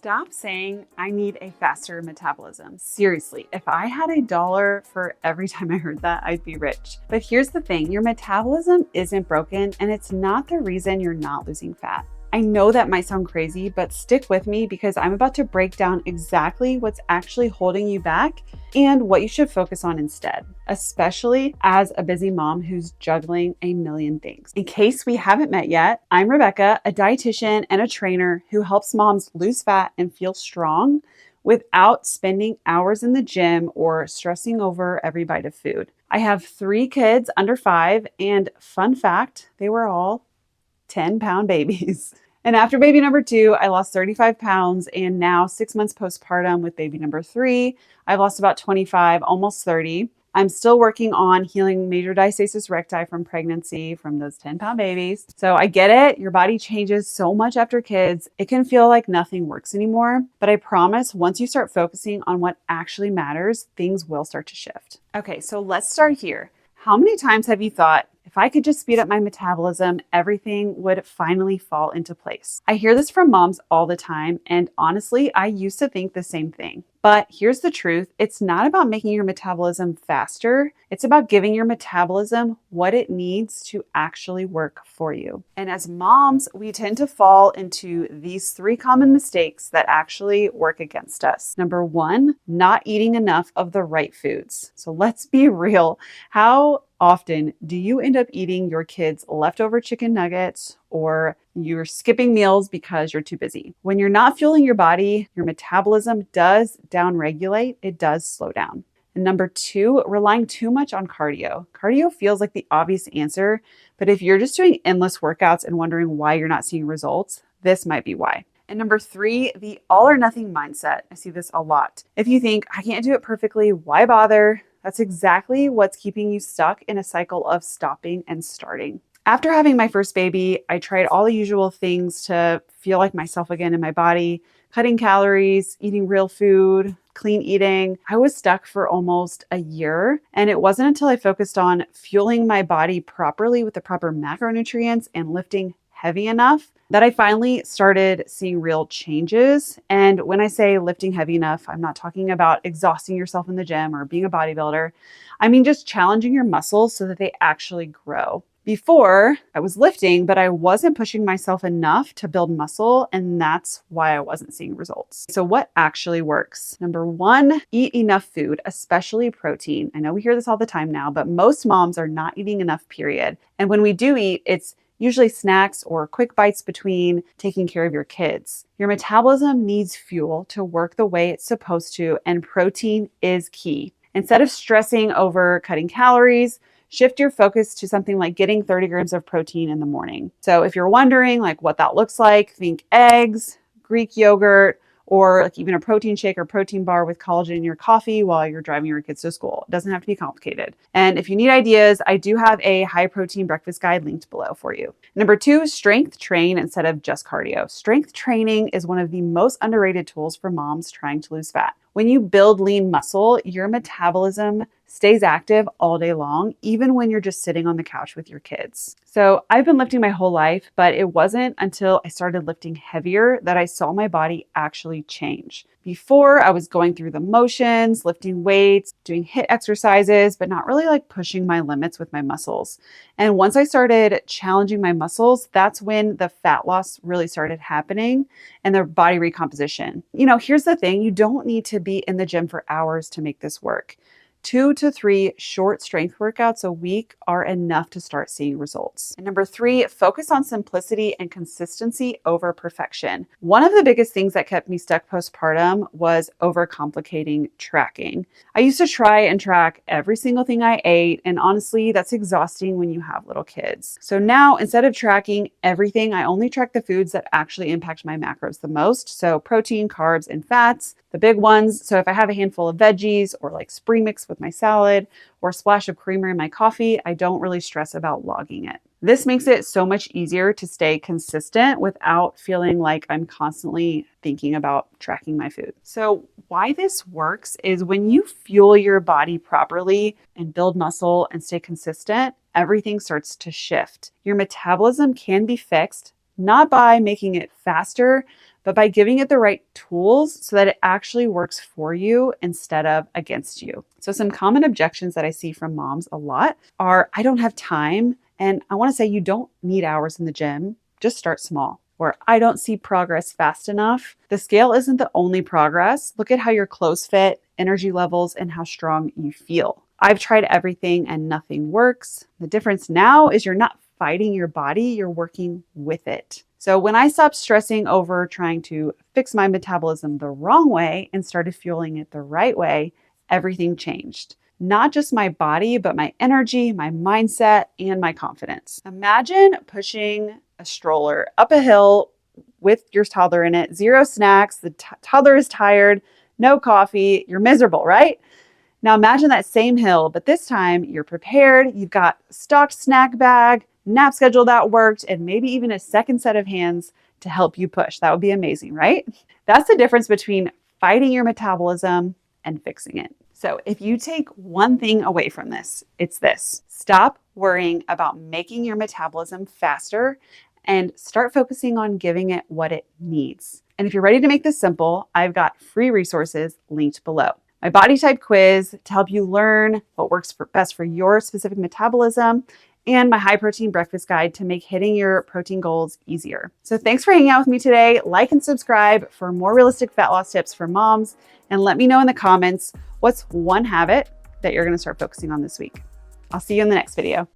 Stop saying I need a faster metabolism. Seriously, if I had $1 for every time I heard that, I'd be rich. But here's the thing, your metabolism isn't broken and it's not the reason you're not losing fat. I know that might sound crazy, but stick with me because I'm about to break down exactly what's actually holding you back and what you should focus on instead, especially as a busy mom who's juggling a million things. In case we haven't met yet, I'm Rebecca, a dietitian and a trainer who helps moms lose fat and feel strong without spending hours in the gym or stressing over every bite of food. I have 3 kids under 5, and fun fact, they were all 10-pound babies. And after baby number 2, I lost 35 pounds. And now 6 months postpartum with baby number 3, I've lost about 25, almost 30. I'm still working on healing major diastasis recti from pregnancy from those 10-pound babies. So I get it. Your body changes so much after kids. It can feel like nothing works anymore. But I promise once you start focusing on what actually matters, things will start to shift. Okay, so let's start here. How many times have you thought, if I could just speed up my metabolism, everything would finally fall into place? I hear this from moms all the time, and honestly, I used to think the same thing. But here's the truth. It's not about making your metabolism faster. It's about giving your metabolism what it needs to actually work for you. And as moms, we tend to fall into these 3 common mistakes that actually work against us. Number 1, not eating enough of the right foods. So let's be real. How often do you end up eating your kids' leftover chicken nuggets, or you're skipping meals because you're too busy? When you're not fueling your body, your metabolism does downregulate. It does slow down. And number 2, relying too much on cardio. Cardio feels like the obvious answer, but if you're just doing endless workouts and wondering why you're not seeing results, this might be why. And number 3, the all or nothing mindset. I see this a lot. If you think, I can't do it perfectly, why bother? That's exactly what's keeping you stuck in a cycle of stopping and starting. After having my first baby, I tried all the usual things to feel like myself again in my body, cutting calories, eating real food, clean eating. I was stuck for almost a year, and it wasn't until I focused on fueling my body properly with the proper macronutrients and lifting heavy enough that I finally started seeing real changes. And when I say lifting heavy enough, I'm not talking about exhausting yourself in the gym or being a bodybuilder. I mean just challenging your muscles so that they actually grow. Before, I was lifting, but I wasn't pushing myself enough to build muscle, and that's why I wasn't seeing results. So what actually works? Number 1, eat enough food, especially protein. I know we hear this all the time now, but most moms are not eating enough, period. And when we do eat, it's usually snacks or quick bites between taking care of your kids. Your metabolism needs fuel to work the way it's supposed to, and protein is key. Instead of stressing over cutting calories, shift your focus to something like getting 30 grams of protein in the morning. So if you're wondering like what that looks like, think eggs, Greek yogurt, or like even a protein shake or protein bar with collagen in your coffee while you're driving your kids to school. It doesn't have to be complicated. And if you need ideas, I do have a high protein breakfast guide linked below for you. Number 2, strength train instead of just cardio. Strength training is one of the most underrated tools for moms trying to lose fat. When you build lean muscle, your metabolism stays active all day long, even when you're just sitting on the couch with your kids. So I've been lifting my whole life, but it wasn't until I started lifting heavier that I saw my body actually change. Before, I was going through the motions, lifting weights, doing HIIT exercises, but not really like pushing my limits with my muscles. And once I started challenging my muscles, that's when the fat loss really started happening and the body recomposition. Here's the thing, you don't need to be in the gym for hours to make this work. 2 to 3 short strength workouts a week are enough to start seeing results. And number 3, focus on simplicity and consistency over perfection. One of the biggest things that kept me stuck postpartum was overcomplicating tracking. I used to try and track every single thing I ate, and honestly, that's exhausting when you have little kids. So now, instead of tracking everything, I only track the foods that actually impact my macros the most. So protein, carbs, and fats, the big ones. So if I have a handful of veggies or like spring mix with my salad or a splash of creamer in my coffee, I don't really stress about logging it. This makes it so much easier to stay consistent without feeling like I'm constantly thinking about tracking my food. So why this works is when you fuel your body properly and build muscle and stay consistent, everything starts to shift. Your metabolism can be fixed, not by making it faster, but by giving it the right tools so that it actually works for you instead of against you. So some common objections that I see from moms a lot are, I don't have time. And I want to say, you don't need hours in the gym. Just start small. Or I don't see progress fast enough. The scale isn't the only progress. Look at how your clothes fit, energy levels, and how strong you feel. I've tried everything and nothing works. The difference now is you're not fighting your body, you're working with it. So when I stopped stressing over trying to fix my metabolism the wrong way and started fueling it the right way, everything changed. Not just my body, but my energy, my mindset, and my confidence. Imagine pushing a stroller up a hill with your toddler in it, zero snacks, the toddler is tired, no coffee, you're miserable, right? Now imagine that same hill, but this time you're prepared, you've got a stocked snack bag, nap schedule that worked, and maybe even a second set of hands to help you push. That would be amazing, right? That's the difference between fighting your metabolism and fixing it. So if you take one thing away from this, it's this. Stop worrying about making your metabolism faster and start focusing on giving it what it needs. And if you're ready to make this simple, I've got free resources linked below. My body type quiz to help you learn what works best for your specific metabolism, and my high protein breakfast guide to make hitting your protein goals easier. So thanks for hanging out with me today. Like and subscribe for more realistic fat loss tips for moms. And let me know in the comments, what's one habit that you're going to start focusing on this week? I'll see you in the next video.